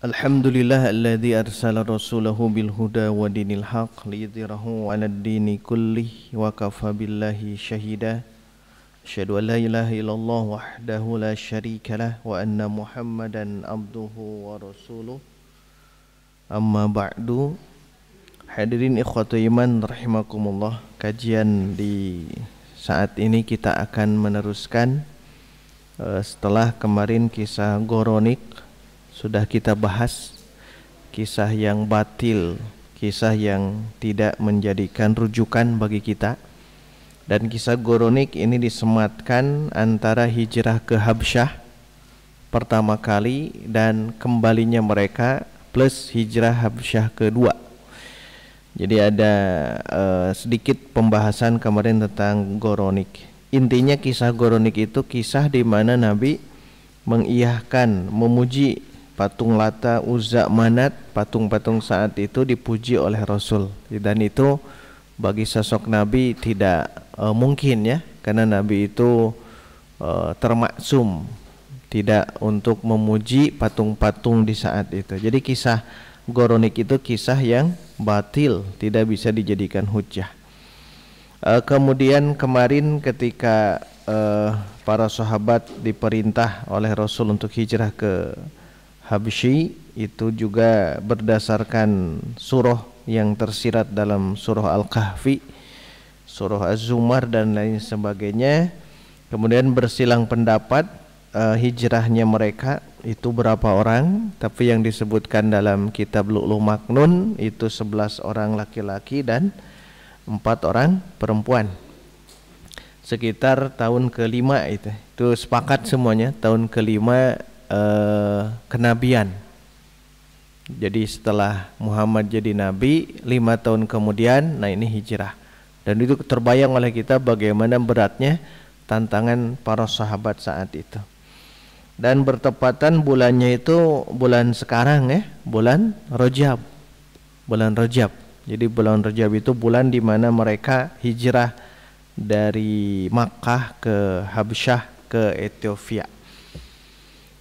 Alhamdulillah alladzi arsala rasulahu bil huda wa dinil haq liyudhhirahu 'alad dini kullih wa kafa billahi syahida. Asyhadu an la ilaha illallah wahdahu la syarika lah wa anna Muhammadan abduhu wa rasuluh. Amma ba'du. Hadirin ikhwatu iman rahimakumullah. Kajian di saat ini kita akan meneruskan setelah kemarin kisah Goronik sudah kita bahas, kisah yang batil, kisah yang tidak menjadikan rujukan bagi kita. Dan kisah Goronik ini disematkan antara hijrah ke Habsyah pertama kali dan kembalinya mereka plus hijrah Habsyah kedua. Jadi ada sedikit pembahasan kemarin tentang Goronik. Intinya kisah Goronik itu kisah di mana Nabi mengiyahkan, memuji patung Lata, Uzza, Manat, patung-patung saat itu dipuji oleh Rasul. Dan itu bagi sosok Nabi tidak mungkin ya, karena Nabi itu termaksum tidak untuk memuji patung-patung di saat itu. Jadi kisah Goronik itu kisah yang batil, tidak bisa dijadikan hujjah. Kemudian kemarin ketika para sahabat diperintah oleh Rasul untuk hijrah ke Habsyi, itu juga berdasarkan surah yang tersirat dalam surah Al-Kahfi, surah Az-Zumar dan lain sebagainya. Kemudian bersilang pendapat hijrahnya mereka itu berapa orang, tapi yang disebutkan dalam kitab Lu'lu' Maknun itu 11 orang laki-laki dan 4 orang perempuan. Sekitar tahun ke-5 itu sepakat semuanya tahun ke-5 kenabian. Jadi setelah Muhammad jadi nabi 5 tahun kemudian, nah ini hijrah. Dan itu terbayang oleh kita bagaimana beratnya tantangan para sahabat saat itu. Dan bertepatan bulannya itu bulan sekarang ya, bulan Rajab. Bulan Rajab. Jadi bulan Rajab itu bulan di mana mereka hijrah dari Makkah ke Habsyah ke Ethiopia.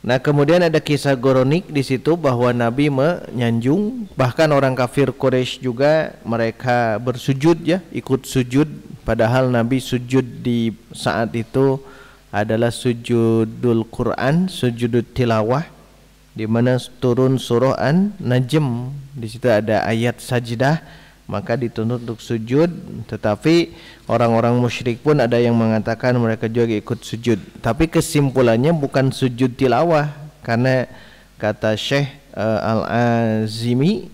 Nah, kemudian ada kisah Goronik di situ bahwa Nabi menyanjung, bahkan orang kafir Quraisy juga mereka bersujud ya, ikut sujud, padahal Nabi sujud di saat itu adalah sujudul Quran, sujudul tilawah, di mana turun surah An-Najm. Di situ ada ayat sajdah, maka dituntut untuk sujud. Tetapi orang-orang musyrik pun ada yang mengatakan mereka juga ikut sujud. Tapi kesimpulannya bukan sujud tilawah, karena kata Syekh Al-Azimi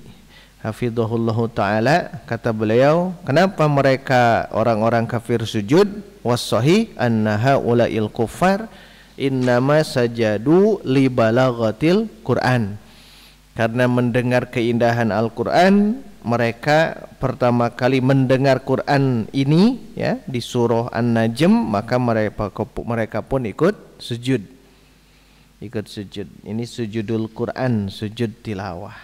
hafizahullahu ta'ala, kata beliau, kenapa mereka orang-orang kafir sujud? Was-sahih anna haula'il kuffar innama sajadu li balaghatil Qur'an. Karena mendengar keindahan Al-Qur'an, mereka pertama kali mendengar Quran ini ya di surah An-Najm, maka mereka pun ikut sujud. Ikut sujud. Ini sujudul Quran, sujud tilawah.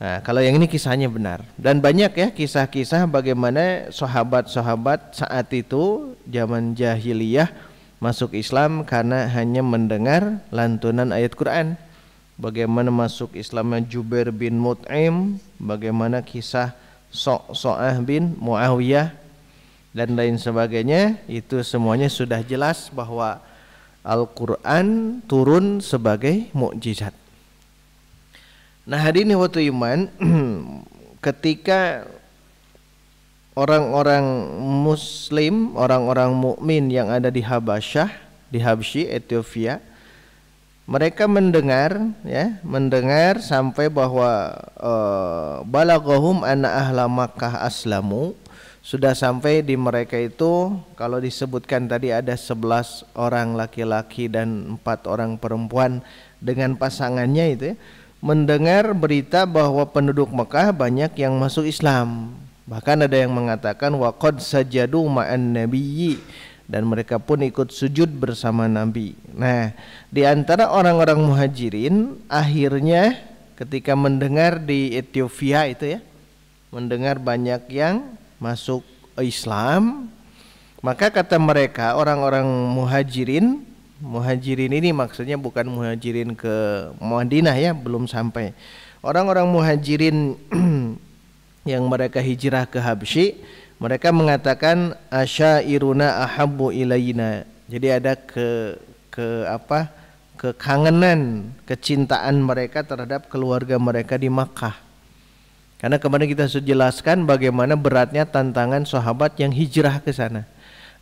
Nah, kalau yang ini kisahnya benar. Dan banyak ya kisah-kisah bagaimana sahabat-sahabat saat itu zaman jahiliyah masuk Islam karena hanya mendengar lantunan ayat Quran. Bagaimana masuk Islamnya Jubair bin Mut'im, bagaimana kisah So'ah bin Muawiyah dan lain sebagainya. Itu semuanya sudah jelas bahwa Al-Quran turun sebagai mukjizat. Nah, hadirin waktu iman, ketika orang-orang muslim, orang-orang mukmin yang ada di Habasyah, di Habsyi, Ethiopia, mereka mendengar sampai bahwa balaghahum anna ahla Makkah aslamu, sudah sampai di mereka itu, kalau disebutkan tadi ada 11 orang laki-laki dan 4 orang perempuan dengan pasangannya itu ya, mendengar berita bahwa penduduk Makkah banyak yang masuk Islam. Bahkan ada yang mengatakan waqad sajadu ma'an nabiyyi, dan mereka pun ikut sujud bersama Nabi. Nah, di antara orang-orang muhajirin akhirnya ketika mendengar di Ethiopia itu ya, mendengar banyak yang masuk Islam, maka kata mereka orang-orang muhajirin Muhajirin ini maksudnya bukan muhajirin ke Madinah ya, belum sampai. Orang-orang muhajirin yang mereka hijrah ke Habsyi, mereka mengatakan asyairuna ahabbu ilaina. Jadi ada kekangenan, kecintaan mereka terhadap keluarga mereka di Makkah. Karena kemarin kita sudah jelaskan bagaimana beratnya tantangan sahabat yang hijrah ke sana.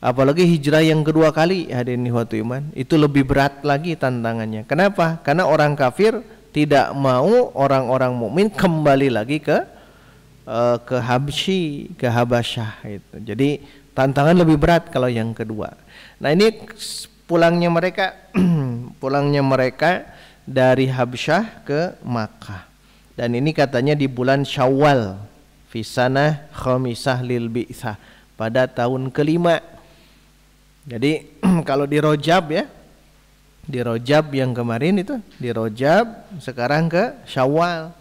Apalagi hijrah yang kedua kali, hadirin ikhwatu iman, itu lebih berat lagi tantangannya. Kenapa? Karena orang kafir tidak mau orang-orang mukmin kembali lagi ke Habsyi, ke Habasyah itu. Jadi tantangan lebih berat kalau yang kedua. Nah, ini pulangnya mereka dari Habsyah ke Makkah. Dan ini katanya di bulan Syawal fi sanah khamisah lil bi'tsah, pada tahun kelima. Jadi kalau di Rajab ya, di Rajab yang kemarin itu, di Rajab, sekarang ke Syawal.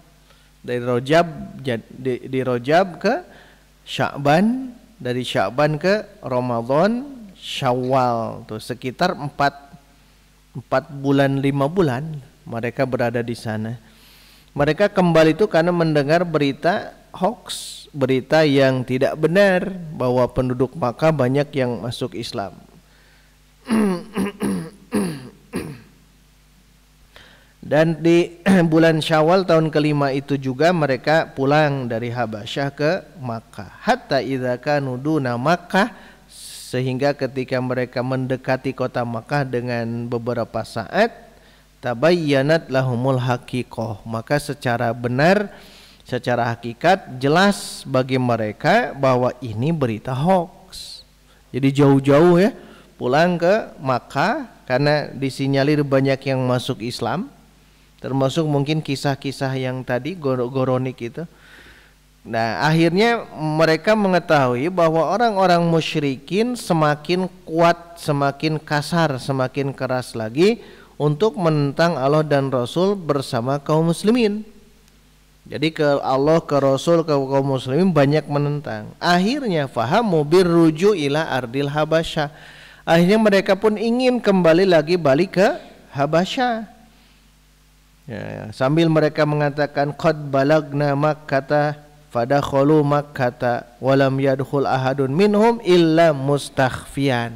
Dari Rajab ke Sya'ban, dari Sya'ban ke Ramadan, Syawal, tuh sekitar 4 bulan 5 bulan mereka berada di sana. Mereka kembali itu karena mendengar berita hoax, berita yang tidak benar bahwa penduduk Makkah banyak yang masuk Islam. Dan di bulan Syawal tahun kelima itu juga mereka pulang dari Habasyah ke Makkah. Hatta idza kanu duna Makkah, sehingga ketika mereka mendekati kota Makkah dengan beberapa saat, tabayyanat lahumul haqiqah, maka secara benar, secara hakikat jelas bagi mereka bahwa ini berita hoax. Jadi jauh-jauh ya pulang ke Makkah karena disinyalir banyak yang masuk Islam, termasuk mungkin kisah-kisah yang tadi Goronik itu. Nah, akhirnya mereka mengetahui bahwa orang-orang musyrikin semakin kuat, semakin kasar, semakin keras lagi untuk menentang Allah dan Rasul bersama kaum muslimin. Jadi ke Allah, ke Rasul, ke kaum muslimin banyak menentang. Akhirnya fahamu birruju ila ardil Habasyah. Akhirnya mereka pun ingin kembali lagi balik ke Habasyah. Ya, sambil mereka mengatakan qad balagna Makkata fadakhalu Makkata walam yadkhul ahadun minhum illa mustakhfiyan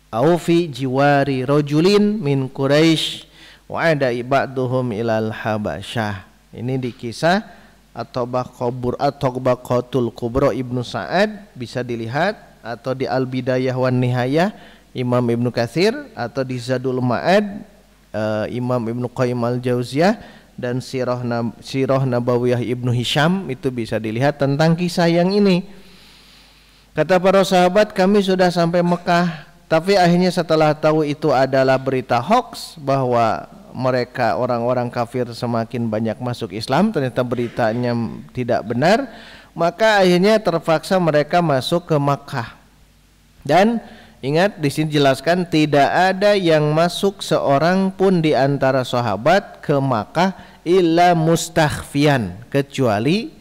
au fi jiwari rajulin min Quraisy wa ada ba'duhum ilal Habasyah. Ini di kisah At-Tabaqatul Kubra Ibnu Sa'ad, bisa dilihat, atau di Al-Bidayah wan Nihayah Imam Ibnu Katsir, atau di Zadul Ma'ad Imam Ibnu Qayyim Al-Jauziyah, dan Sirah Nabawiyah Ibnu Hisham, itu bisa dilihat tentang kisah yang ini. Kata para sahabat, kami sudah sampai Mekah, tapi akhirnya setelah tahu itu adalah berita hoax bahwa mereka orang-orang kafir semakin banyak masuk Islam, ternyata beritanya tidak benar, maka akhirnya terpaksa mereka masuk ke Makkah. Dan ingat di sini jelaskan tidak ada yang masuk seorang pun di antara sahabat ke Makkah illa mustakhfiyan, kecuali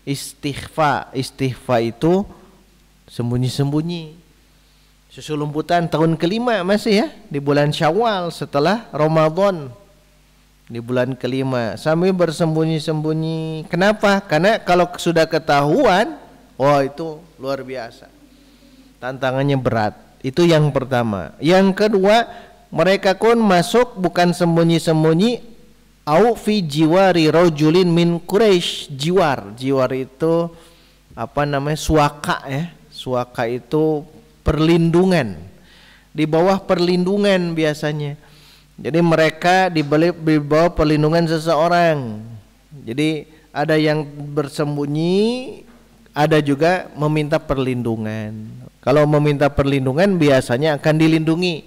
istighfa. Istighfa itu sembunyi-sembunyi. Susulumputan tahun kelima masih ya, di bulan Syawal setelah Ramadan, di bulan kelima sambil bersembunyi-sembunyi. Kenapa? Karena kalau sudah ketahuan, wah itu luar biasa, tantangannya berat. Itu yang pertama. Yang kedua, mereka pun masuk bukan sembunyi-sembunyi, au fi jiwari rajulin min Quraisy. Jiwar itu apa namanya, suaka ya. Suaka itu perlindungan, di bawah perlindungan biasanya. Jadi mereka di bawah perlindungan seseorang. Jadi ada yang bersembunyi, ada juga meminta perlindungan. Kalau meminta perlindungan biasanya akan dilindungi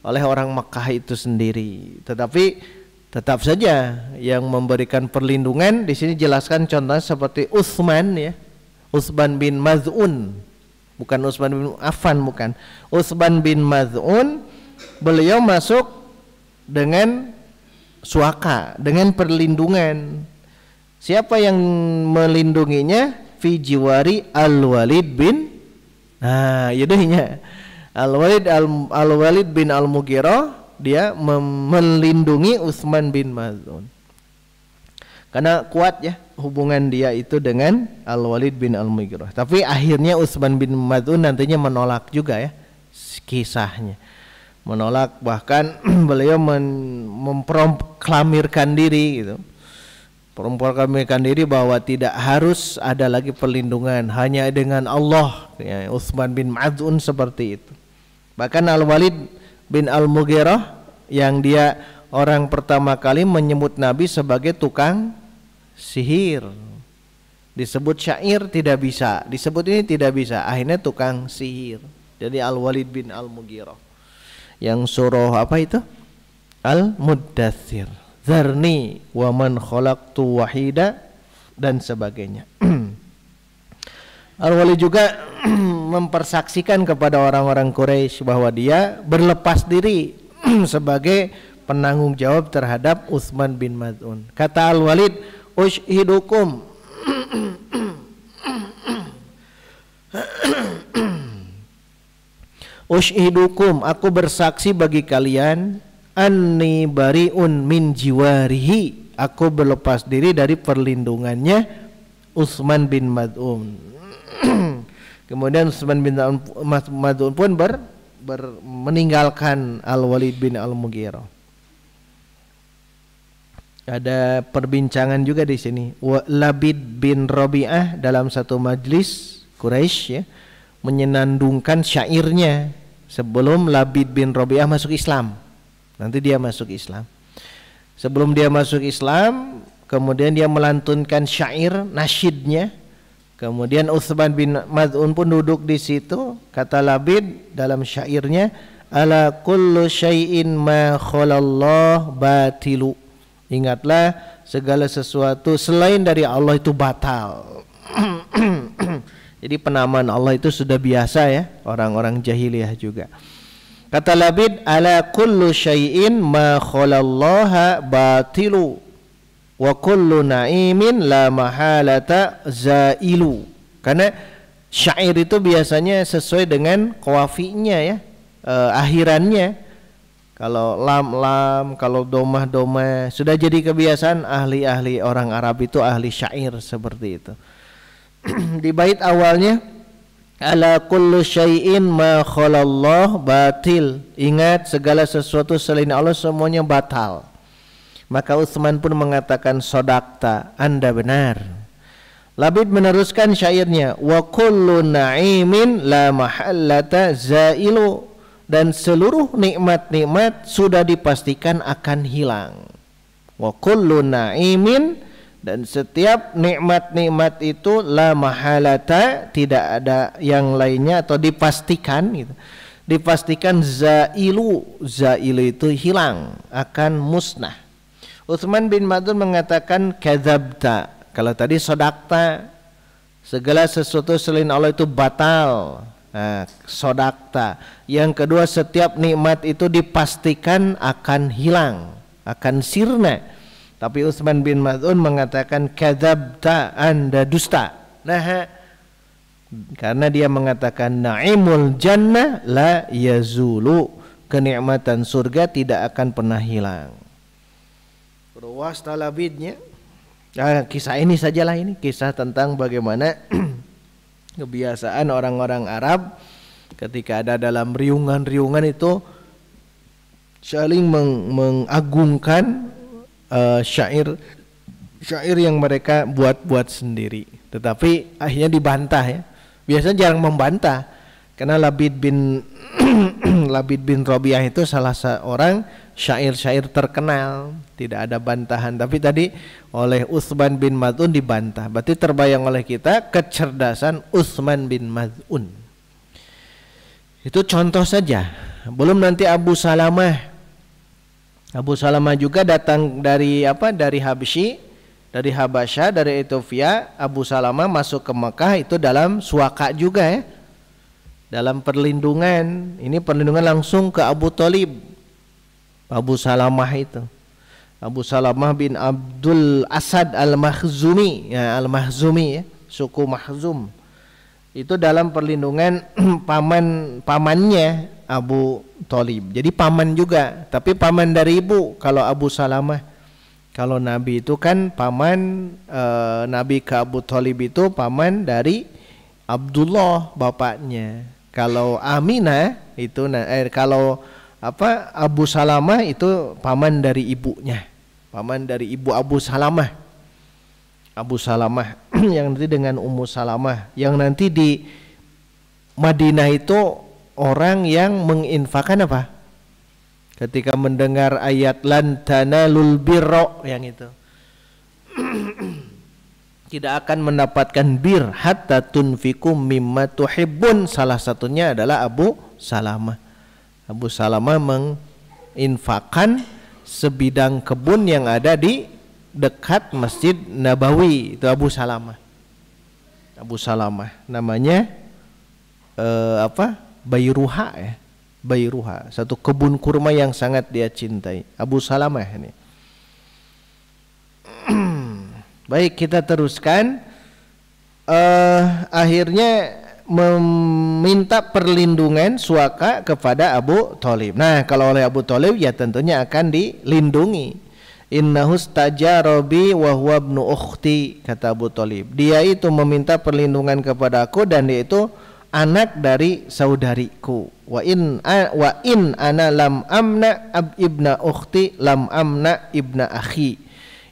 oleh orang Makkah itu sendiri. Tetapi tetap saja yang memberikan perlindungan di sini jelaskan contohnya seperti Utsman ya. Utsman bin Maz'un, bukan Utsman bin Affan, bukan. Utsman bin Maz'un, beliau masuk dengan suaka, dengan perlindungan. Siapa yang melindunginya? Fi jiwari Al-Walid bin, nah yudahnya Al-Walid bin Al-Mughirah dia melindungi Utsman bin Maz'un. Karena kuat ya hubungan dia itu dengan Al-Walid bin Al-Mughirah. Tapi akhirnya Utsman bin Maz'un nantinya menolak juga ya kisahnya. Menolak, bahkan beliau memproklamirkan diri gitu. Memproklamirkan diri bahwa tidak harus ada lagi perlindungan, hanya dengan Allah. Ya, Utsman bin Maz'un seperti itu. Bahkan Al-Walid bin Al-Mughirah yang dia orang pertama kali menyebut Nabi sebagai tukang sihir, disebut syair tidak bisa, disebut ini tidak bisa, akhirnya tukang sihir. Jadi Al-Walid bin Al-Mughirah yang surah apa itu? Al-Muddathir, Zarni wa man khalaqtu wahida dan sebagainya. Al-Walid juga mempersaksikan kepada orang-orang Quraisy bahwa dia berlepas diri sebagai penanggung jawab terhadap Utsman bin Maz'un. Kata Al-Walid, "Ushidukum Ushidukum, aku bersaksi bagi kalian, anni bariun min jiwarihi, aku berlepas diri dari perlindungannya Utsman bin Maz'un." Kemudian Utsman bin Maz'un pun meninggalkan Al-Walid bin Al-Mughirah. Ada perbincangan juga di sini. Labid bin Rabi'ah dalam satu majlis Quraisy ya, menyenandungkan syairnya sebelum Labid bin Rabi'ah masuk Islam. Nanti dia masuk Islam. Sebelum dia masuk Islam, kemudian dia melantunkan syair nasyidnya. Kemudian Utsman bin Maz'un pun duduk di situ. Kata Labid dalam syairnya, ala kullu syai'in ma khalallah batilu. Ingatlah segala sesuatu selain dari Allah itu batal. Jadi penamaan Allah itu sudah biasa ya, orang-orang jahiliyah juga. Kata Labid, ala kullu syai'in ma khalallaha batilu wa kullu na'imin la mahalata zailu. Karena syair itu biasanya sesuai dengan qawafinya ya, akhirannya. Kalau lam, kalau domah, sudah jadi kebiasaan ahli-ahli orang Arab itu ahli syair seperti itu. Di bait awalnya, ala kullu syai'in ma khalallah batil. Ingat segala sesuatu selain Allah semuanya batal. Maka Utsman pun mengatakan, sodakta, Anda benar. Labid meneruskan syairnya, wa kullu na'imin la mahallata zailu. Dan seluruh nikmat-nikmat sudah dipastikan akan hilang. Wa kullu na'imin, dan setiap nikmat-nikmat itu la mahalata, tidak ada yang lainnya atau dipastikan gitu. Dipastikan zailu itu hilang, akan musnah. Utsman bin Maz'un mengatakan kadzabta, kalau tadi sodakta, segala sesuatu selain Allah itu batal. Nah, sodakta. Yang kedua, setiap nikmat itu dipastikan akan hilang, akan sirna. Tapi Utsman bin Maz'un mengatakan kadzabta, Anda dusta. Nah, karena dia mengatakan na'imul jannah la yazulu, kenikmatan surga tidak akan pernah hilang. Ruwas talabidnya. Nah, kisah ini sajalah, ini kisah tentang bagaimana kebiasaan orang-orang Arab ketika ada dalam riungan-riungan itu saling mengagungkan syair yang mereka buat-buat sendiri. Tetapi akhirnya dibantah ya. Biasanya jarang membantah karena Labid bin Rabi'ah itu salah seorang syair-syair terkenal, tidak ada bantahan. Tapi tadi oleh Utsman bin Maz'un dibantah. Berarti terbayang oleh kita kecerdasan Utsman bin Maz'un. Itu contoh saja. Belum nanti Abu Salamah. Abu Salamah juga datang dari Dari Habsyi, dari Habasyah, dari Ethiopia. Abu Salamah masuk ke Mekah itu dalam suaka juga ya. Dalam perlindungan. Ini perlindungan langsung ke Abu Thalib. Abu Salamah itu, Abu Salamah bin Abdul Asad Al-Makhzumi ya, Al-Makhzumi ya, suku Makhzum. itu dalam perlindungan pamannya Abu Thalib. Jadi paman juga, tapi paman dari ibu kalau Abu Salamah. Kalau Nabi itu kan paman, Nabi ke Abu Thalib itu paman dari Abdullah bapaknya. Kalau Aminah itu kalau Abu Salamah itu paman dari ibunya, paman dari ibu Abu Salamah. Abu Salamah yang nanti dengan Ummu Salamah, yang nanti di Madinah itu orang yang menginfakkan apa? Ketika mendengar ayat lan tanalul birra yang itu. Tidak akan mendapatkan bir hatta tunfikum mimma tuhibbun. Salah satunya adalah Abu Salamah. Abu Salamah menginfakkan sebidang kebun yang ada di dekat Masjid Nabawi. Itu Abu Salamah. Abu Salamah namanya Bayruha ya. Bayruha, satu kebun kurma yang sangat dia cintai. Abu Salamah ini. Baik, kita teruskan. Akhirnya meminta perlindungan suaka kepada Abu Thalib. Nah, kalau oleh Abu Thalib ya tentunya akan dilindungi. Innahu stajara bi wa huwa ibnu ukhti, kata Abu Thalib. Dia itu meminta perlindungan kepada aku dan dia itu anak dari saudariku. Wa in ana lam amna ibna ukhti lam amna ibna akhi.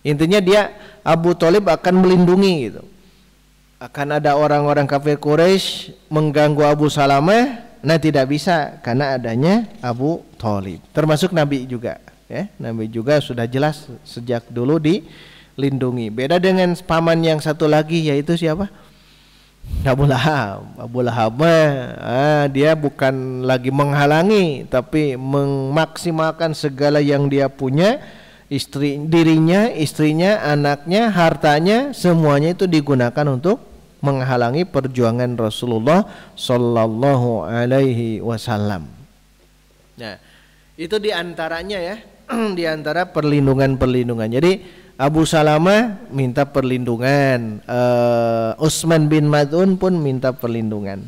Intinya dia Abu Thalib akan melindungi gitu. Akan ada orang-orang kafir Quraisy mengganggu Abu Salamah, nah tidak bisa karena adanya Abu Thalib. Termasuk Nabi juga ya. Nabi juga sudah jelas sejak dulu dilindungi. Beda dengan paman yang satu lagi, yaitu siapa? Abu Lahab. Abu Lahab dia bukan lagi menghalangi, tapi memaksimalkan segala yang dia punya, dirinya, istrinya, anaknya, hartanya, semuanya itu digunakan untuk menghalangi perjuangan Rasulullah Sallallahu Alaihi Wasallam. Nah, itu diantaranya ya, diantara perlindungan-perlindungan. Jadi Abu Salamah minta perlindungan, Utsman bin Maz'un pun minta perlindungan.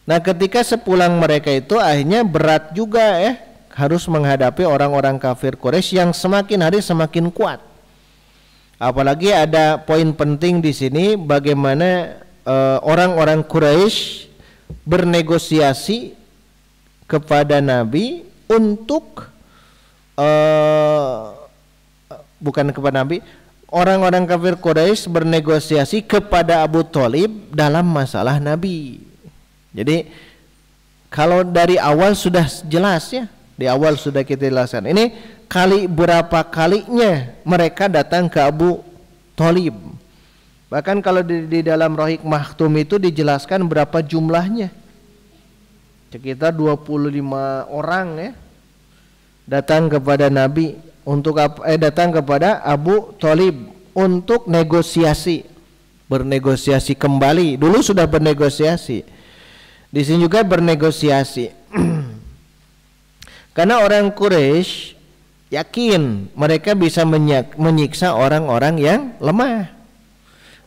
Nah, ketika sepulang mereka itu akhirnya berat juga ya, harus menghadapi orang-orang kafir Quraisy yang semakin hari semakin kuat. Apalagi ada poin penting di sini, bagaimana orang-orang Quraisy bernegosiasi kepada Nabi untuk bukan kepada Nabi, orang-orang kafir Quraisy bernegosiasi kepada Abu Thalib dalam masalah Nabi. Jadi kalau dari awal sudah jelas ya, di awal sudah kita jelaskan. Ini kali berapa kalinya mereka datang ke Abu Thalib. Bahkan kalau di dalam Rahiq Maktum itu dijelaskan berapa jumlahnya. Sekitar 25 orang ya datang kepada Nabi untuk datang kepada Abu Thalib untuk negosiasi, bernegosiasi kembali. Dulu sudah bernegosiasi, di sini juga bernegosiasi. Karena orang Quraisy yakin mereka bisa menyiksa orang-orang yang lemah.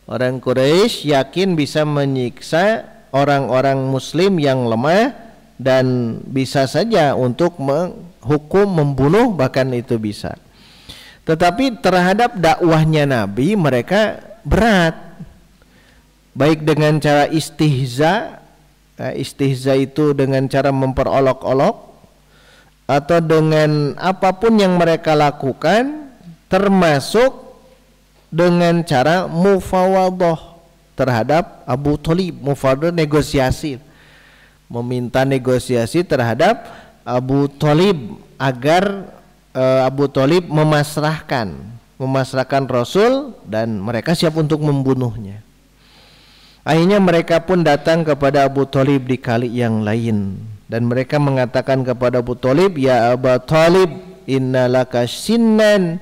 Orang Quraisy yakin bisa menyiksa orang-orang Muslim yang lemah dan bisa saja untuk menghukum, membunuh, bahkan itu bisa. Tetapi terhadap dakwahnya Nabi mereka berat, baik dengan cara istihza, istihza itu dengan cara memperolok-olok, atau dengan apapun yang mereka lakukan, termasuk dengan cara mufawadah terhadap Abu Thalib. Mufawadah negosiasi, meminta negosiasi terhadap Abu Thalib agar Abu Thalib memasrahkan Rasul dan mereka siap untuk membunuhnya. Akhirnya mereka pun datang kepada Abu Thalib di kali yang lain dan mereka mengatakan kepada Abu Thalib, ya Abu Thalib, innalaka sinnan,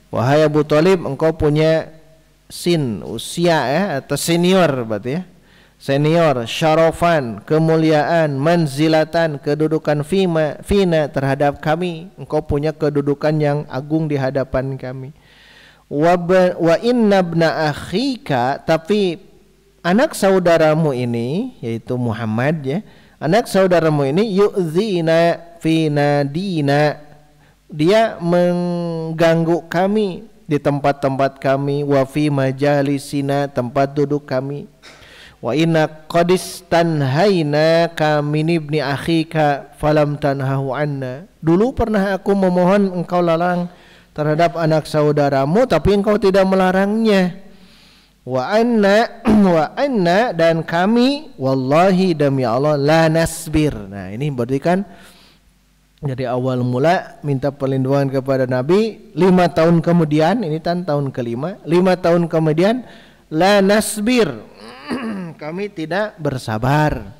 wahai Abu Thalib, engkau punya sin, usia ya, atau senior berarti ya, senior, syarafan, kemuliaan, manzilatan, kedudukan fina terhadap kami, engkau punya kedudukan yang agung di hadapan kami. Wa inna ibna akhika, tapi anak saudaramu ini, yaitu Muhammad ya, anak saudaramu ini yu'zina fina dina, dia mengganggu kami di tempat-tempat kami, wa fi majalisina, tempat duduk kami, wa inna qadis tanhaina kamin ibni akhika falam tanhahu anna, dulu pernah aku memohon engkau larang terhadap anak saudaramu tapi engkau tidak melarangnya. Wa anna dan kami wallahi demi Allah la nasbir. Nah ini berarti kan dari awal mula minta perlindungan kepada Nabi, 5 tahun kemudian, ini kan tahun kelima, 5 tahun kemudian la nasbir, kami tidak bersabar.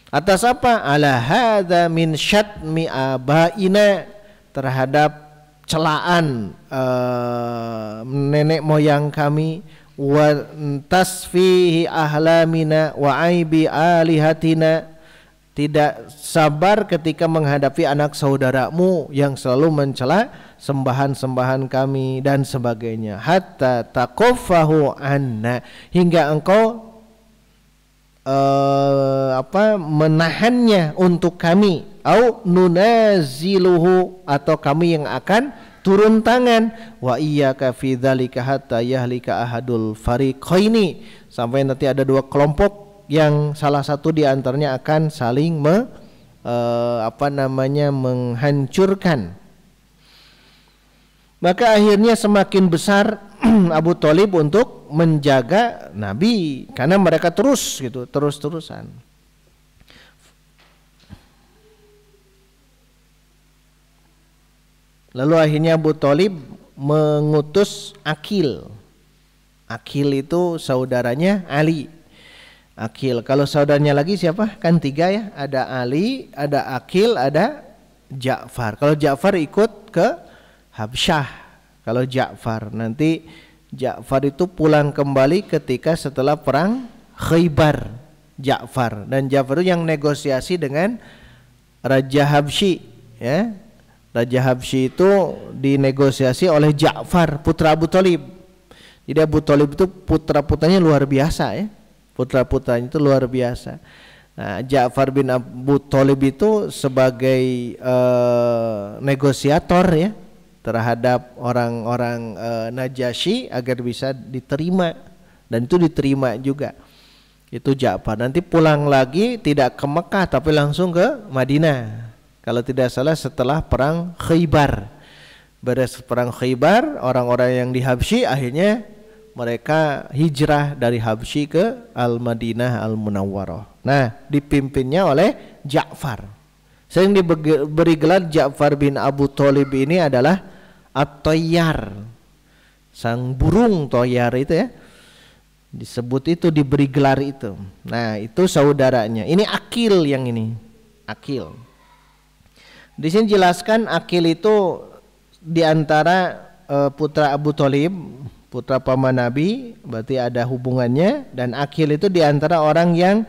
Atas apa? Ala hadza min syatmi abaina, terhadap celaan nenek moyang kami, wa tasfihi ahlamina wa aibi alihatina, tidak sabar ketika menghadapi anak saudaramu yang selalu mencela sembahan-sembahan kami dan sebagainya, hatta taqaffahu anna, hingga engkau menahannya untuk kami, au nunaziluhu, atau kami yang akan turun tangan, wa iyyaka fi dzalika hatta yahlika ahadul fariqaini, sampai nanti ada dua kelompok yang salah satu di antaranya akan saling menghancurkan. Maka akhirnya semakin besar Abu Thalib untuk menjaga Nabi, karena mereka terus-terusan. Lalu akhirnya Abu Thalib mengutus Aqil. Aqil itu saudaranya Ali. Aqil, kalau saudaranya lagi siapa? Kan 3 ya, ada Ali, ada Aqil, ada Ja'far. Kalau Ja'far ikut ke Habsyah. Kalau Ja'far, nanti Ja'far itu pulang kembali ketika setelah perang Khaybar. Ja'far, dan Ja'far itu yang negosiasi dengan Raja Habsyi ya. Raja Habsyi itu dinegosiasi oleh Ja'far, putra Abu Thalib. Jadi Abu Thalib itu putra-putranya luar biasa ya. Putra-putranya itu luar biasa. Nah, Ja'far bin Abu Thalib itu sebagai negosiator ya terhadap orang-orang Najasyi agar bisa diterima, dan itu diterima juga. Itu Ja'far. Nanti pulang lagi tidak ke Mekah tapi langsung ke Madinah. Kalau tidak salah setelah perang Khaybar. Beres perang Khaybar, orang-orang yang di Habsyi akhirnya mereka hijrah dari Habsyi ke Al-Madinah Al-Munawwarah. Nah, dipimpinnya oleh Ja'far. Sering diberi gelar Ja'far bin Abu Thalib ini adalah At-Tayyar, sang burung toyar itu ya. Disebut itu, diberi gelar itu. Nah, itu saudaranya. Ini Aqil yang ini. Aqil. Di sini jelaskan Aqil itu diantara putra Abu Thalib, putra paman Nabi, berarti ada hubungannya. Dan Aqil itu diantara orang yang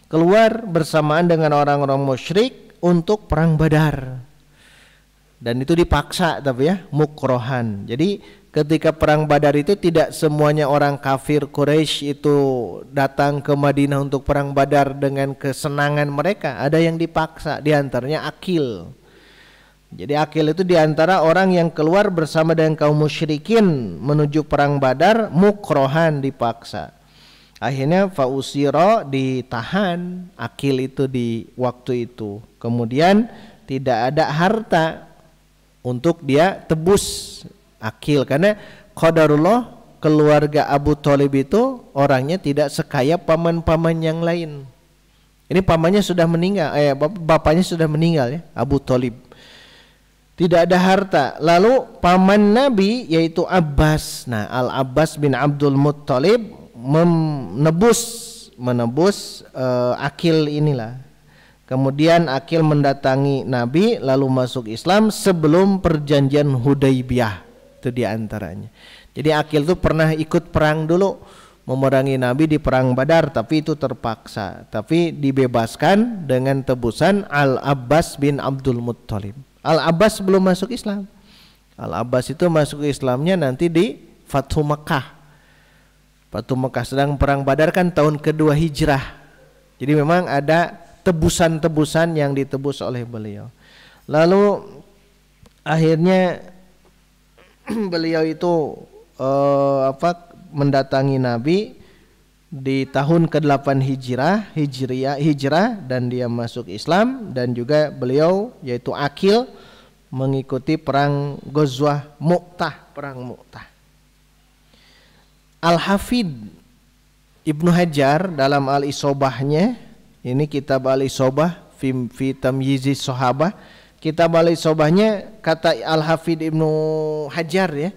keluar bersamaan dengan orang-orang musyrik untuk perang Badar. Dan itu dipaksa tapi ya, mukrohan. Jadi ketika perang Badar itu tidak semuanya orang kafir Quraisy itu datang ke Madinah untuk perang Badar dengan kesenangan mereka. Ada yang dipaksa, diantaranya Aqil. Jadi Aqil itu diantara orang yang keluar bersama dengan kaum musyrikin menuju perang Badar, mukrohan, dipaksa. Akhirnya fausiro, ditahan Aqil itu di waktu itu. Kemudian tidak ada harta untuk dia tebus Aqil, karena qadarullah keluarga Abu Thalib itu orangnya tidak sekaya paman-paman yang lain. Ini pamannya sudah meninggal, bapaknya sudah meninggal ya, Abu Thalib. Tidak ada harta. Lalu paman Nabi yaitu Abbas. Nah, Al-Abbas bin Abdul Muttalib menebus Aqil inilah. Kemudian Aqil mendatangi Nabi lalu masuk Islam sebelum perjanjian Hudaybiyah. Itu diantaranya. Jadi Aqil itu pernah ikut perang dulu, memerangi Nabi di perang Badar, tapi itu terpaksa. Tapi dibebaskan dengan tebusan Al-Abbas bin Abdul Muttalib. Al-Abbas belum masuk Islam. Al-Abbas itu masuk Islamnya nanti di Fathu Makkah. Fatu Makkah. Sedang perang Badar kan tahun kedua hijrah. Jadi memang ada tebusan-tebusan yang ditebus oleh beliau. Lalu akhirnya beliau itu mendatangi Nabi di tahun ke-8 hijrah dan dia masuk Islam, dan juga beliau yaitu Aqil mengikuti perang Ghazwah Mu'tah, perang Mu'tah. Al-Hafidh Ibnu Hajar dalam Al-Isobahnya, ini kitab Al-Isobah fi Tamyizis Sahabah, kitab Al-Isobahnya kata Al-Hafidh Ibnu Hajar ya,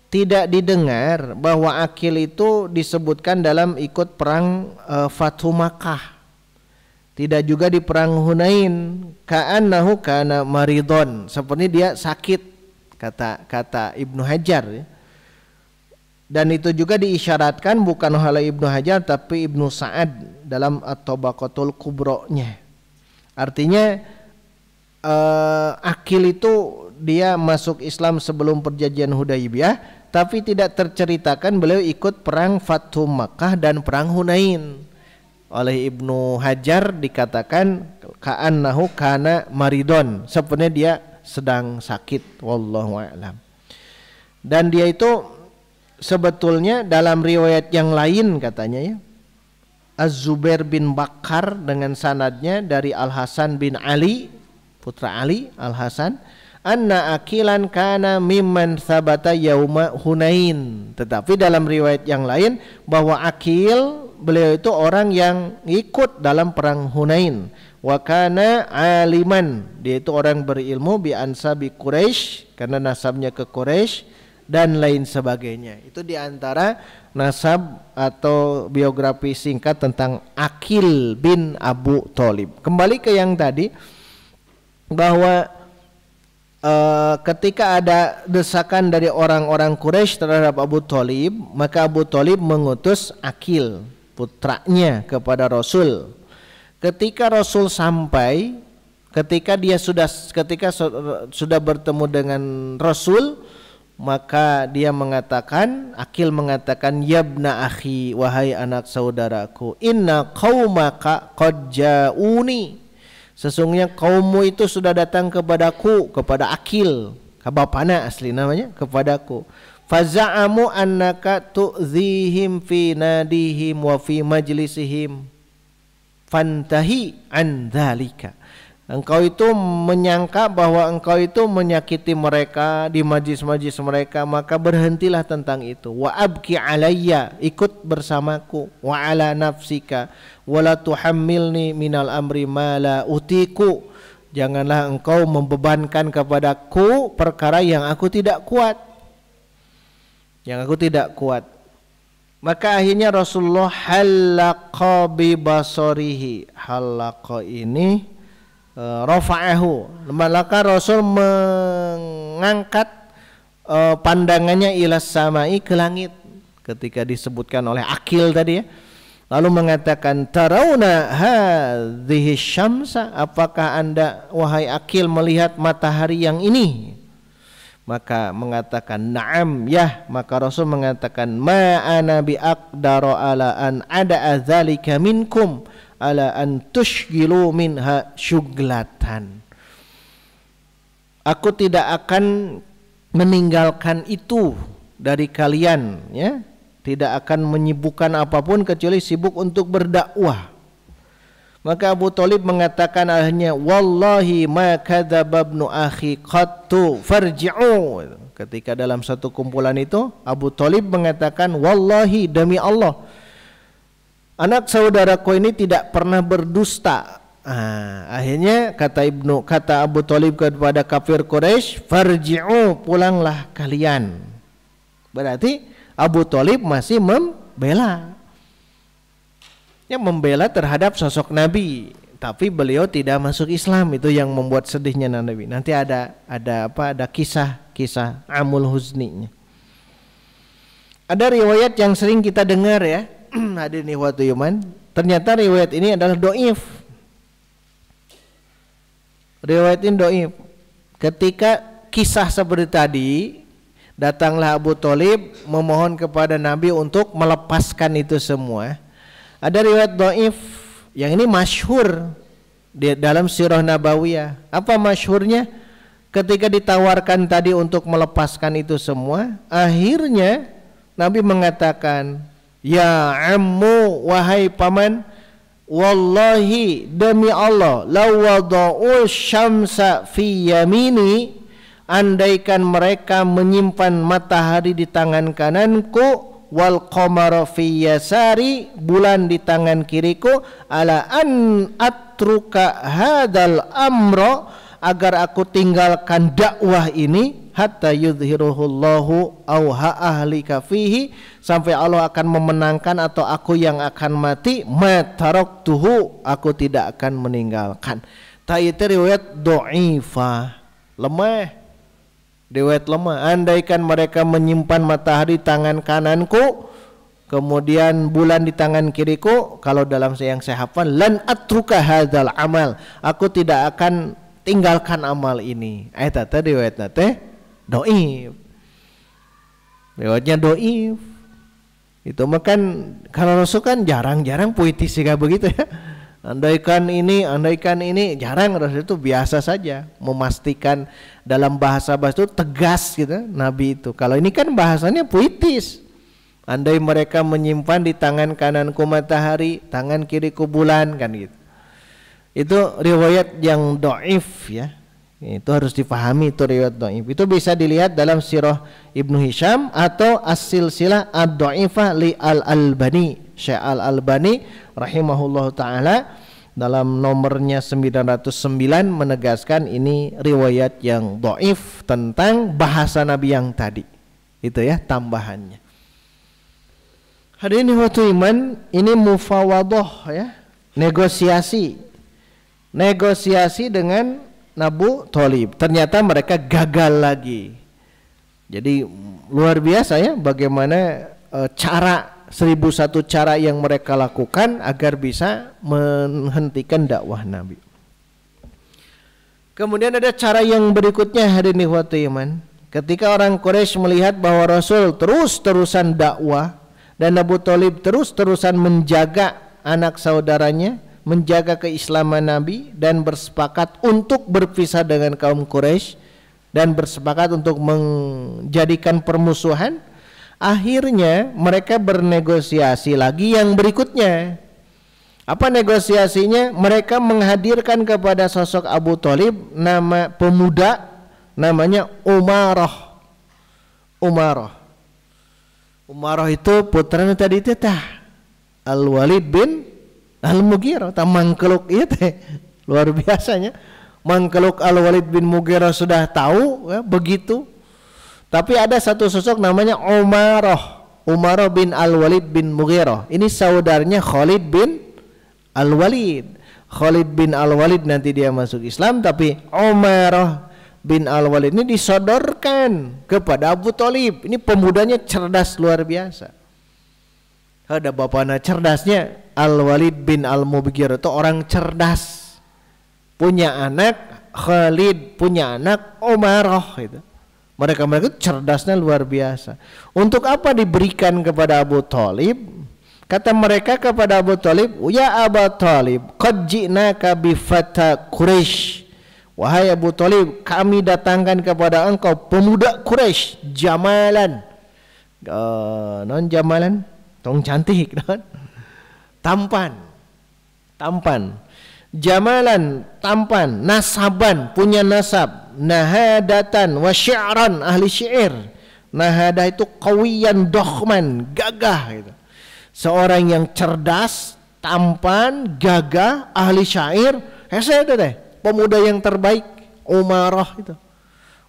tidak didengar bahwa Aqil itu disebutkan dalam ikut perang Fathu Makkah, tidak juga di perang Hunain. Ka'annahu kana maridon, seperti dia sakit, kata Ibnu Hajar ya. Dan itu juga diisyaratkan bukan oleh Ibnu Hajar tapi Ibnu Sa'ad dalam At-Tabaqatul Kubra-nya. Artinya Aqil itu dia masuk Islam sebelum perjanjian Hudaybiyah, tapi tidak terceritakan beliau ikut perang Fathu Makkah dan perang Hunain. Oleh Ibnu Hajar dikatakan ka'annahu kana maridon, sebenarnya dia sedang sakit, wallahu a'lam. Dan dia itu sebetulnya dalam riwayat yang lain katanya ya, Az-Zubair bin Bakar dengan sanadnya dari Al-Hasan bin Ali, putra Ali Al-Hasan, anna Aqilan kana mimman sabata yauma Hunain. Tetapi dalam riwayat yang lain bahwa Aqil beliau itu orang yang ikut dalam perang Hunain. Wa kana aliman, dia itu orang berilmu, bi ansabi Quraisy, karena nasabnya ke Quraisy dan lain sebagainya. Itu diantara nasab atau biografi singkat tentang Aqil bin Abu Thalib. Kembali ke yang tadi bahwa ketika ada desakan dari orang-orang Quraisy terhadap Abu Thalib, maka Abu Thalib mengutus Aqil putranya kepada Rasul. Ketika Rasul sampai, ketika sudah bertemu dengan Rasul, maka dia mengatakan, Aqil mengatakan, yabna akhi, wahai anak saudaraku, inna qaumaka qad ja'uni, sesungguhnya kaummu itu sudah datang kepadaku, kepada Aqil, bapana asli namanya, kepadaku. Faza'amu annaka tu'zihim fi nadihim wa fi majlisihim fantahi an dzalika. Engkau itu menyangka bahwa engkau itu menyakiti mereka di majlis-majlis mereka, maka berhentilah tentang itu. Wa abki alayya, ikut bersamaku. Wa ala nafsika wala tuhammilni minal amri ma la utiku, janganlah engkau membebankan kepadaku perkara yang aku tidak kuat. Maka akhirnya Rasulullah halaqa bi basarihi. Halaqa ini rafa'ahu, maka Rasul mengangkat pandangannya ilas samai, ke langit, ketika disebutkan oleh Aqil tadi ya. Lalu mengatakan, tarawna hadhihi syamsa, apakah anda wahai Aqil melihat matahari yang ini? Maka mengatakan na'am ya. Maka Rasul mengatakan, ma ana bi aqdara ala an ada dzalika minkum ala an tushgilu minha syuglatan. Aku tidak akan meninggalkan itu dari kalian ya, tidak akan menyibukkan apapun kecuali sibuk untuk berdakwah. Maka Abu Thalib mengatakan akhirnya, wallahi ma kadzaba ibnu akhi qattu farji'u. Ketika dalam satu kumpulan itu Abu Thalib mengatakan, wallahi, demi Allah, anak saudaraku ini tidak pernah berdusta. Akhirnya kata Abu Thalib kepada kafir Quraisy, farji'u, pulanglah kalian. Berarti Abu Thalib masih membela terhadap sosok Nabi, tapi beliau tidak masuk Islam. Itu yang membuat sedihnya Nabi. Nanti ada kisah amul huzninya. Ada riwayat yang sering kita dengar ya, hadirin ikhwatu iman, ternyata riwayat ini adalah dhaif. Riwayat ini dhaif. Ketika kisah seperti tadi Datanglah Abu Thalib memohon kepada Nabi untuk melepaskan itu semua. Ada riwayat dhaif yang ini masyhur di dalam sirah Nabawiyah. Apa masyhurnya? Ketika ditawarkan tadi untuk melepaskan itu semua, akhirnya Nabi mengatakan, "Ya ammu, wahai paman, wallahi demi Allah, law wada'u syamsa fi yamini, andaikan mereka menyimpan matahari di tangan kananku, wal qamara fi yasari, bulan di tangan kiriku, ala an atruka hadal amra, agar aku tinggalkan dakwah ini, hatta yudhiruhullahu auha ahlika fihi, sampai Allah akan memenangkan atau aku yang akan mati, ma taraktuhu, aku tidak akan meninggalkan." Itu riwayat dhaifah, lemah. Riwayat lemah. Andaikan mereka menyimpan matahari di tangan kananku, kemudian bulan di tangan kiriku, kalau dalam yang saya hafal, lan atruka hadzal amal, aku tidak akan tinggalkan amal ini. Tadi riwayat nate dhaif. Riwayatnya dhaif. Itu makan kalau Rasul kan jarang-jarang puitis juga begitu ya. Andaikan ini, jarang. Rasul itu biasa saja memastikan dalam bahasa itu tegas gitu Nabi itu. Kalau ini kan bahasanya puitis. Andai mereka menyimpan di tangan kananku matahari, tangan kiriku bulan, kan gitu. Itu riwayat yang dhaif ya. Itu harus dipahami, itu riwayat dhaif. Itu bisa dilihat dalam Sirah Ibnu Hisham atau As-Silsilah Ad-Dhaifah li Al-Albani. Syekh Al-Albani rahimahullahu taala dalam nomornya 909 menegaskan ini riwayat yang dhaif tentang bahasa Nabi yang tadi. Itu ya tambahannya. Hadirin waktu iman, ini mufawadah ya, negosiasi dengan Abu Thalib. Ternyata mereka gagal lagi. Jadi luar biasa ya bagaimana cara 1001 cara yang mereka lakukan agar bisa menghentikan dakwah Nabi. Kemudian ada cara yang berikutnya, hadirin ikhwati iman. Ketika orang Quraisy melihat bahwa Rasul terus-terusan dakwah dan Abu Thalib terus-terusan menjaga anak saudaranya, menjaga keislaman Nabi, dan bersepakat untuk berpisah dengan kaum Quraisy dan bersepakat untuk menjadikan permusuhan, akhirnya mereka bernegosiasi lagi yang berikutnya. Apa negosiasinya? Mereka menghadirkan kepada sosok Abu Thalib nama pemuda namanya Umarah. Umarah itu putranya tadi itu Al-Walid bin Al-Mughirah, mangkeluk itu luar biasanya. Mangkeluk Al-Walid bin Mughirah sudah tahu ya, begitu. Tapi ada satu sosok namanya Umarah bin Al-Walid bin Mughirah. Ini saudaranya Khalid bin Al-Walid. Khalid bin Al-Walid nanti dia masuk Islam, tapi Umarah bin Al-Walid ini disodorkan kepada Abu Thalib. Ini pemudanya cerdas luar biasa. Ada bapaknya cerdasnya, Al-Walid bin Al-Mughirah itu orang cerdas. Punya anak Khalid, punya anak Umarah itu. Mereka cerdasnya luar biasa. Untuk apa diberikan kepada Abu Thalib? Kata mereka kepada Abu Thalib, "Ya Abu Thalib, qad ji'naka bi fata Quraisy." Wahai Abu Thalib, kami datangkan kepada engkau pemuda Quraisy, jamalan. Non jamalan, tong cantik non. Tampan. Jamalan, tampan, nasaban, punya nasab, nahadatan wa syi'ran, ahli syair. Nahadah itu qawiyan dokhman, gagah gitu. Seorang yang cerdas, tampan, gagah, ahli syair. Itu deh, pemuda yang terbaik, Umarah itu.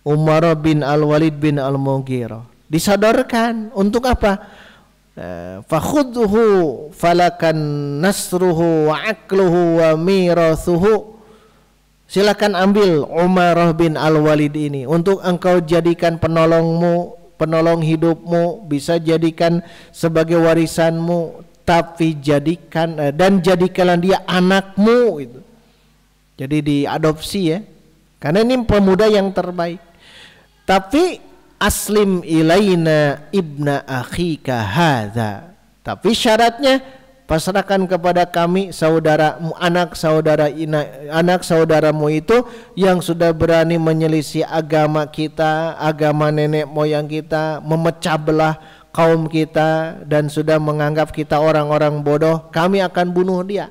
Umarah bin Al-Walid bin Al-Mughirah. Disodorkan untuk apa? Fakhudhu falakan nasruhu wa akluhu wa mirathuhu. Silakan ambil Umarah bin Al-Walid ini untuk engkau jadikan penolongmu, penolong hidupmu, bisa jadikan sebagai warisanmu, tapi jadikan dan jadikanlah dia anakmu itu. Jadi diadopsi ya, karena ini pemuda yang terbaik. Tapi aslim ilaina ibna akhika hadza. Tapi syaratnya pasrahkan kepada kami anak saudaramu itu yang sudah berani menyelisih agama kita, agama nenek moyang kita, memecah belah kaum kita dan sudah menganggap kita orang-orang bodoh. Kami akan bunuh dia.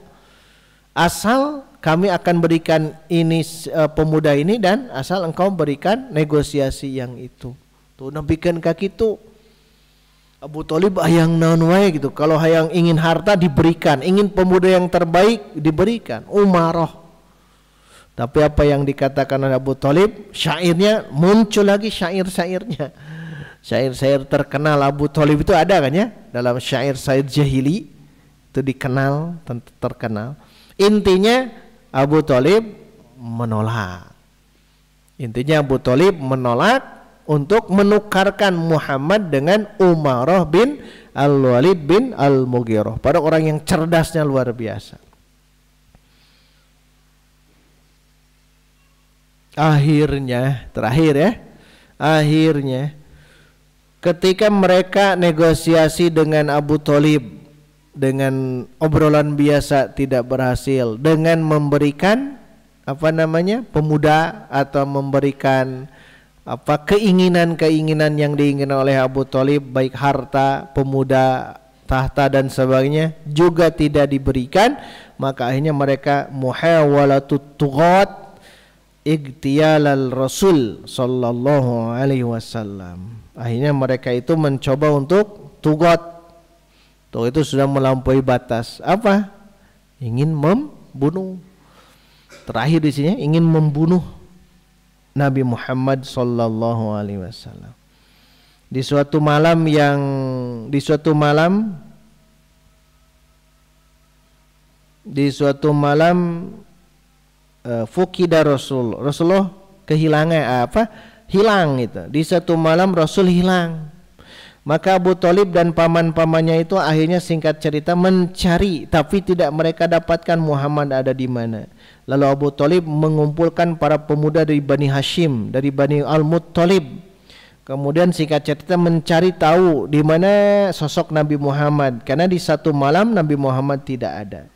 Asal kami akan berikan ini pemuda ini, dan asal engkau berikan negosiasi yang itu. Tuh nabikan kaki itu Abu Thalib hayang naon wae gitu. Kalau hayang ingin harta diberikan, ingin pemuda yang terbaik diberikan, umarah. Tapi apa yang dikatakan oleh Abu Thalib, syairnya muncul lagi, syair-syairnya. Syair-syair terkenal Abu Thalib itu ada kan ya? Dalam syair-syair jahili itu dikenal, terkenal. Intinya Abu Thalib menolak. Intinya Abu Thalib menolak untuk menukarkan Muhammad dengan Umarah bin Al-Walid bin Al-Mughirah. Pada orang yang cerdasnya luar biasa. Akhirnya, terakhir ya, akhirnya ketika mereka negosiasi dengan Abu Thalib dengan obrolan biasa tidak berhasil, dengan memberikan pemuda atau memberikan keinginan-keinginan yang diinginkan oleh Abu Thalib, baik harta, pemuda, tahta dan sebagainya juga tidak diberikan, maka akhirnya mereka muhawalatut tughat igtiyalal Rasul sallallahu alaihi wasallam. Akhirnya mereka itu mencoba untuk tughat. Tuh itu sudah melampaui batas. Apa? Ingin membunuh. Terakhir di sini ingin membunuh Nabi Muhammad sallallahu alaihi wasallam. Di suatu malam fukida Rasulullah kehilangan hilang itu. Di satu malam Rasul hilang. Maka Abu Thalib dan paman-pamannya itu akhirnya singkat cerita mencari, tapi tidak mereka dapatkan Muhammad ada di mana. Lalu Abu Thalib mengumpulkan para pemuda dari Bani Hashim, dari Bani Al-Muttalib. Kemudian singkat cerita mencari tahu di mana sosok Nabi Muhammad, karena di satu malam Nabi Muhammad tidak ada.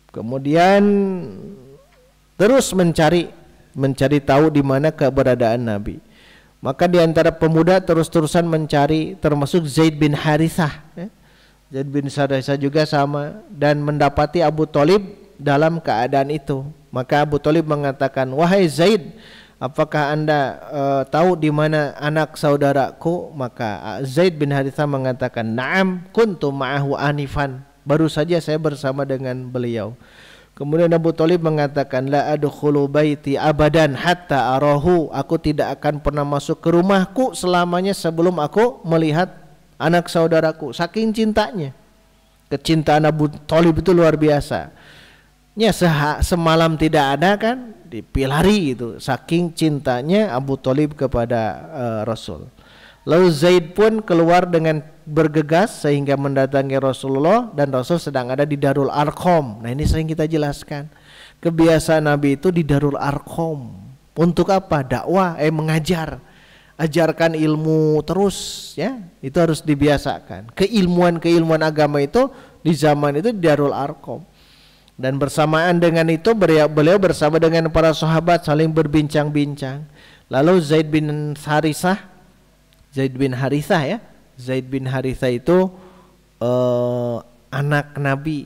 Kemudian terus mencari tahu di mana keberadaan Nabi. Maka di antara pemuda terus-terusan mencari, termasuk Zaid bin Harithah. Zaid bin Harithah juga sama, dan mendapati Abu Thalib dalam keadaan itu. Maka Abu Thalib mengatakan, wahai Zaid, apakah anda tahu di mana anak saudaraku? Maka Zaid bin Harithah mengatakan, na'am kuntu ma'ahu anifan. Baru saja saya bersama dengan beliau. Kemudian Abu Thalib mengatakan, la adkhulu baiti abadan hatta arahu. Aku tidak akan pernah masuk ke rumahku selamanya sebelum aku melihat anak saudaraku. Saking cintanya. Kecintaan Abu Thalib itu luar biasa. Ya semalam tidak ada kan, dipilari itu. Saking cintanya Abu Thalib kepada Rasul. Lalu Zaid pun keluar dengan bergegas sehingga mendatangi Rasulullah, dan Rasul sedang ada di Darul Arqam. Nah ini sering kita jelaskan. Kebiasaan Nabi itu di Darul Arqam. Untuk apa? Dakwah, mengajar. Ajarkan ilmu terus ya. Itu harus dibiasakan. Keilmuan agama itu di zaman itu di Darul Arqam. Dan bersamaan dengan itu beliau bersama dengan para sahabat saling berbincang-bincang. Lalu Zaid bin Harithah ya. Zaid bin Harithah itu anak Nabi,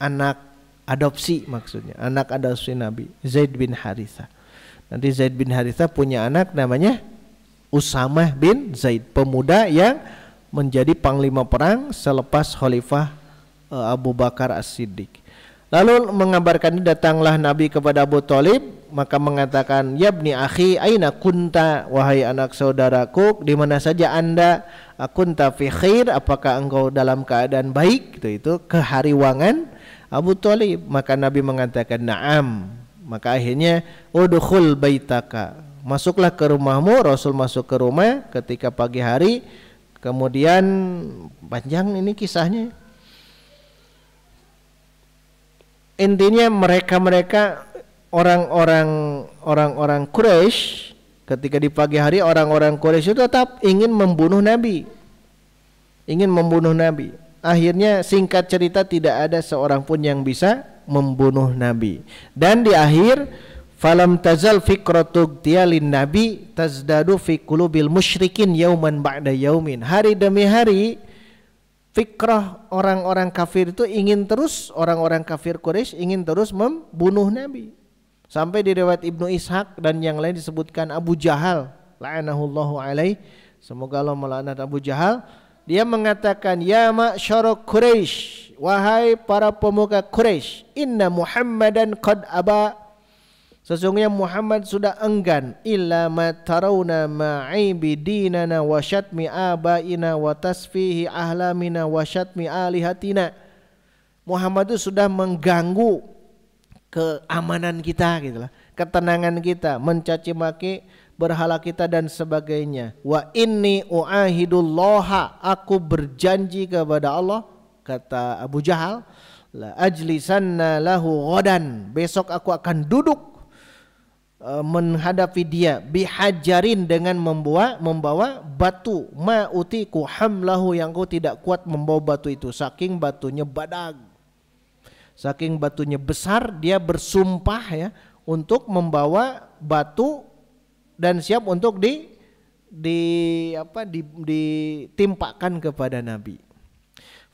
anak adopsi maksudnya, anak adopsi Nabi, Zaid bin Harithah. Nanti Zaid bin Harithah punya anak namanya Usamah bin Zaid, pemuda yang menjadi panglima perang selepas Khalifah Abu Bakar As-Siddiq. Lalu mengabarkan, datanglah Nabi kepada Abu Thalib, maka mengatakan, ya ibni akhi aina kunta, wahai anak saudaraku, di mana saja anda? Akunta fi khair, apakah engkau dalam keadaan baik? Itu kehariwangan Abu Thalib. Maka Nabi mengatakan na'am. Maka akhirnya udkhul baitaka, masuklah ke rumahmu. Rasul masuk ke rumah ketika pagi hari. Kemudian panjang ini kisahnya. Intinya mereka orang-orang Quraisy Ketika di pagi hari orang-orang Quraisy itu tetap ingin membunuh Nabi. Ingin membunuh Nabi. Akhirnya singkat cerita tidak ada seorang pun yang bisa membunuh Nabi. Dan di akhir falam tazal fikratu tialin nabi tazdadu fi qulubil musyrikin yauman ba'da yaumin. Hari demi hari fikrah orang-orang kafir itu ingin terus, orang-orang kafir Quraisy ingin terus membunuh Nabi. Sampai di riwayat Ibnu Ishaq dan yang lain disebutkan Abu Jahal la'anahullahu alaih, semoga Allah melaknat Abu Jahal, dia mengatakan, ya ma'syara Quraisy, wahai para pemuka Quraisy, inna Muhammadan qad aba, sesungguhnya Muhammad sudah enggan, illa ma tarawna ma'ibi dinana wa syatmi abaina wa tasfihi ahlamina wa syatmi alihatina. Muhammad itu sudah mengganggu keamanan kita gitulah, ketenangan kita, mencaci maki berhala kita dan sebagainya. Wa inni uahidullaha, aku berjanji kepada Allah, kata Abu Jahal, la ajlisanna lahu ghadan, besok aku akan duduk menghadapi dia, bihajarin, dengan membawa batu, ma utiku hamlahu, yang aku tidak kuat membawa batu itu, saking batunya badag, saking batunya besar. Dia bersumpah ya untuk membawa batu dan siap untuk ditimpakan kepada Nabi.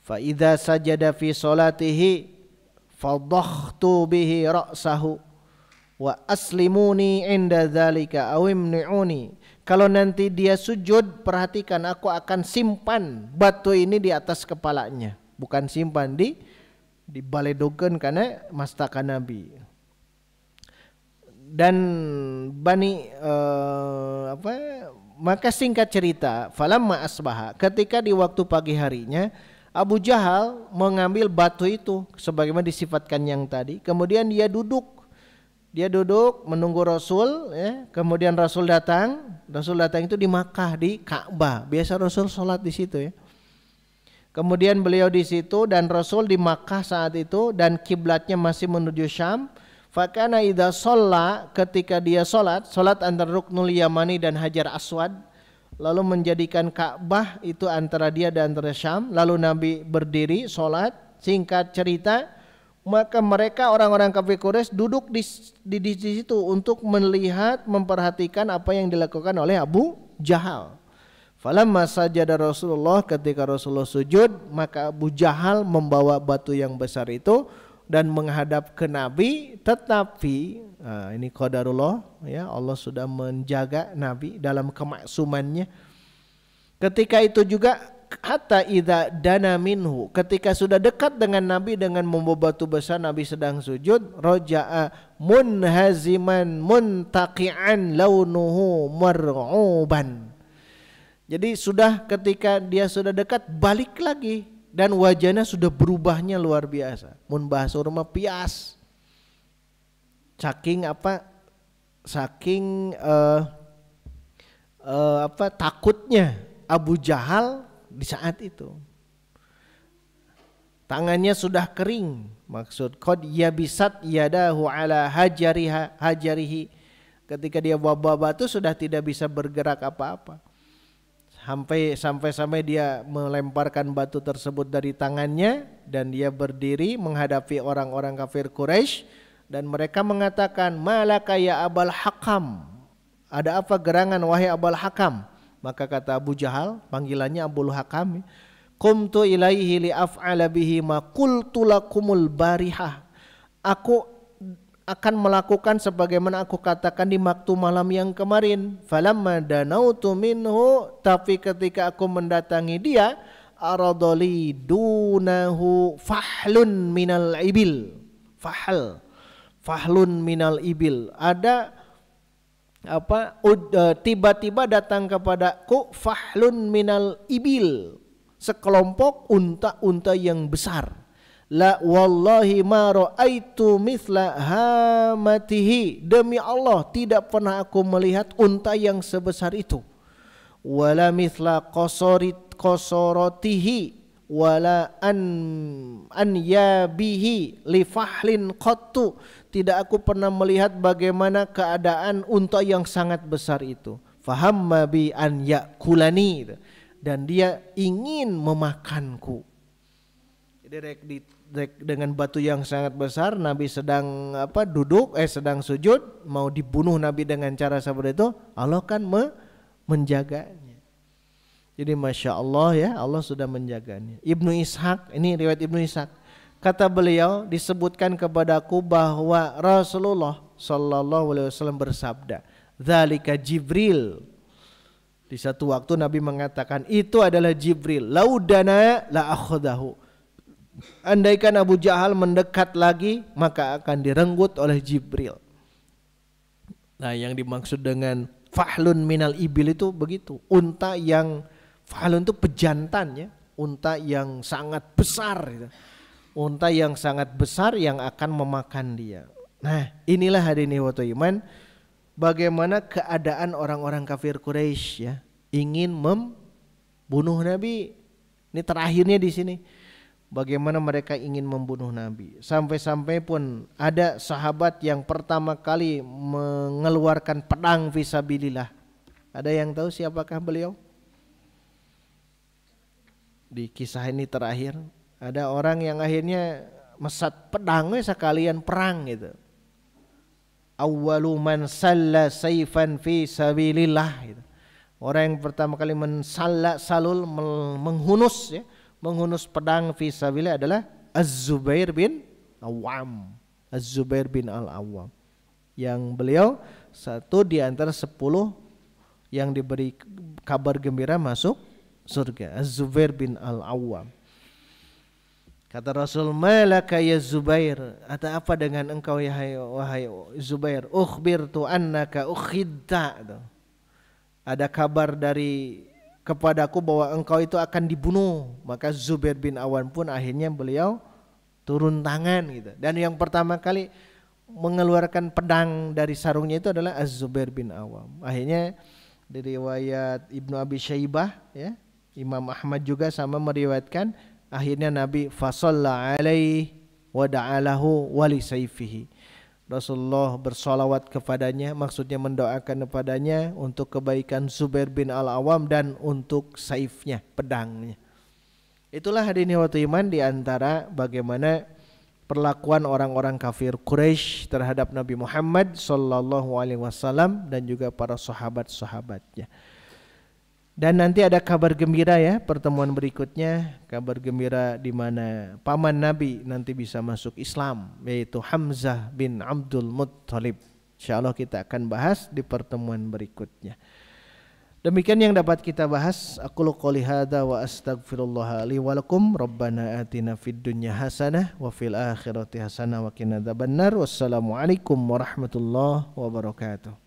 Fa idza sajada fi salatihi fadakhtu bihi ra'sahu wa aslimuni inda dzalika aw imni'uni. Kalau nanti dia sujud, perhatikan, aku akan simpan batu ini di atas kepalanya, bukan simpan di baledogan karena mastaka Nabi. Dan maka singkat cerita, falamma asbaha, ketika di waktu pagi harinya Abu Jahal mengambil batu itu sebagaimana disifatkan yang tadi, kemudian dia duduk menunggu Rasul ya. Kemudian Rasul datang itu di Makkah, di Ka'bah, biasa Rasul sholat di situ ya. Kemudian beliau di situ dan Rasul di Makkah saat itu, dan kiblatnya masih menuju Syam. Fakana idza shalla, ketika dia salat antara Ruknul Yamani dan Hajar Aswad, lalu menjadikan Ka'bah itu antara dia dan antara Syam, lalu Nabi berdiri salat. Singkat cerita, maka mereka orang-orang kafir Quraisy duduk di situ untuk melihat, memperhatikan apa yang dilakukan oleh Abu Jahal. Falamma sajada Rasulullah, ketika Rasulullah sujud, maka Abu Jahal membawa batu yang besar itu dan menghadap ke Nabi. Tetapi ini qadarullah ya, Allah sudah menjaga Nabi dalam kemaksumannya. Ketika itu juga hatta idza dana minhu, ketika sudah dekat dengan Nabi dengan membawa batu besar, Nabi sedang sujud, raja'a munhaziman muntaqi'an launuhu mar'uban. Jadi sudah ketika dia sudah dekat, balik lagi dan wajahnya sudah berubahnya luar biasa. Mun bahasa urma pias. Saking takutnya Abu Jahal di saat itu. Tangannya sudah kering, maksud qad yabisat yadahu ala hajarihi. Ketika dia bawa batu sudah tidak bisa bergerak apa-apa. Sampai dia melemparkan batu tersebut dari tangannya dan dia berdiri menghadapi orang-orang kafir Quraisy dan mereka mengatakan, malaka ya Abul Hakam, ada apa gerangan wahai Abul Hakam? Maka kata Abu Jahal, panggilannya Abul Hakam, qumtu ilaihi li af'ala bihi ma qultu lakumul barihah, aku akan melakukan sebagaimana aku katakan di waktu malam yang kemarin. Falamma danautu minhu, tapi ketika aku mendatangi dia, aradali dunahu fahlun minal ibil. Fahlun minal ibil. Ada tiba-tiba datang kepadaku fahlun minal ibil, sekelompok unta-unta yang besar. La wallahi ma ra'aitu mithla hamatihi, demi Allah tidak pernah aku melihat unta yang sebesar itu. Wala mithla qasaratihi wala an yabihi li fahlin qattu, tidak aku pernah melihat bagaimana keadaan unta yang sangat besar itu. Fahamma bi an yakulani, dan dia ingin memakanku. Jadi dengan batu yang sangat besar, Nabi sedang duduk, sedang sujud, mau dibunuh Nabi dengan cara seperti itu, Allah kan menjaganya. Jadi Masya Allah ya, Allah sudah menjaganya. Ibnu Ishaq, ini riwayat Ibnu Ishaq, kata beliau, disebutkan kepadaku bahwa Rasulullah Sallallahu Alaihi Wasallam bersabda, dzalika Jibril. Di satu waktu Nabi mengatakan, itu adalah Jibril. Laudana la akhadahu. Andaikan Abu Jahal mendekat lagi, maka akan direnggut oleh Jibril. Nah, yang dimaksud dengan fahlun minal ibil itu begitu. Unta yang, fahlun itu pejantan ya, unta yang sangat besar gitu. Unta yang sangat besar yang akan memakan dia. Nah, inilah hadirin wa iman, bagaimana keadaan orang-orang kafir Quraisy ya, ingin membunuh Nabi. Ini terakhirnya di sini. Bagaimana mereka ingin membunuh Nabi. Sampai-sampai pun ada sahabat yang pertama kali mengeluarkan pedang fisabilillah. Ada yang tahu siapakah beliau? Di kisah ini terakhir, ada orang yang akhirnya mesat pedangnya sekalian perang gitu. Awwalu man salla sayfan fi sabilillah gitu. Orang yang pertama kali salul menghunus ya, menghunus pedang fi sabilillah adalah Az-Zubair bin Awam. Az-Zubair bin Al-Awam, yang beliau satu di antara 10 yang diberi kabar gembira masuk surga. Az-Zubair bin Al-Awam. Kata Rasul, malaka ya Zubair, ada apa dengan engkau wahai Zubair? Ukhbirtu annaka ukhidta. Ada kabar kepadaku bahwa engkau itu akan dibunuh. Maka Zubair bin Awam pun akhirnya beliau turun tangan gitu. Dan yang pertama kali mengeluarkan pedang dari sarungnya itu adalah Az-Zubair bin Awam. Akhirnya dari riwayat Ibnu Abi Syaibah ya, Imam Ahmad juga sama meriwayatkan, akhirnya Nabi fasalla alaihi wa da'alahu wali sayfihi. Rasulullah bersolawat kepadanya, maksudnya mendoakan kepadanya untuk kebaikan Zubair bin Al-Awam dan untuk saifnya, pedangnya. Itulah hadirin wa iman di antara bagaimana perlakuan orang-orang kafir Quraisy terhadap Nabi Muhammad sallallahu alaihi wasallam dan juga para sahabat-sahabatnya. Dan nanti ada kabar gembira ya, pertemuan berikutnya kabar gembira di mana paman Nabi nanti bisa masuk Islam, yaitu Hamzah bin Abdul Muttalib. Insyaallah kita akan bahas di pertemuan berikutnya. Demikian yang dapat kita bahas. Aqulu qouli hadza wa astaghfirullah li wa lakum. Rabbana atina fid dunya hasanah wa fil akhirati hasanah wa qina adzabannar. Wassalamualaikum warahmatullahi wabarakatuh.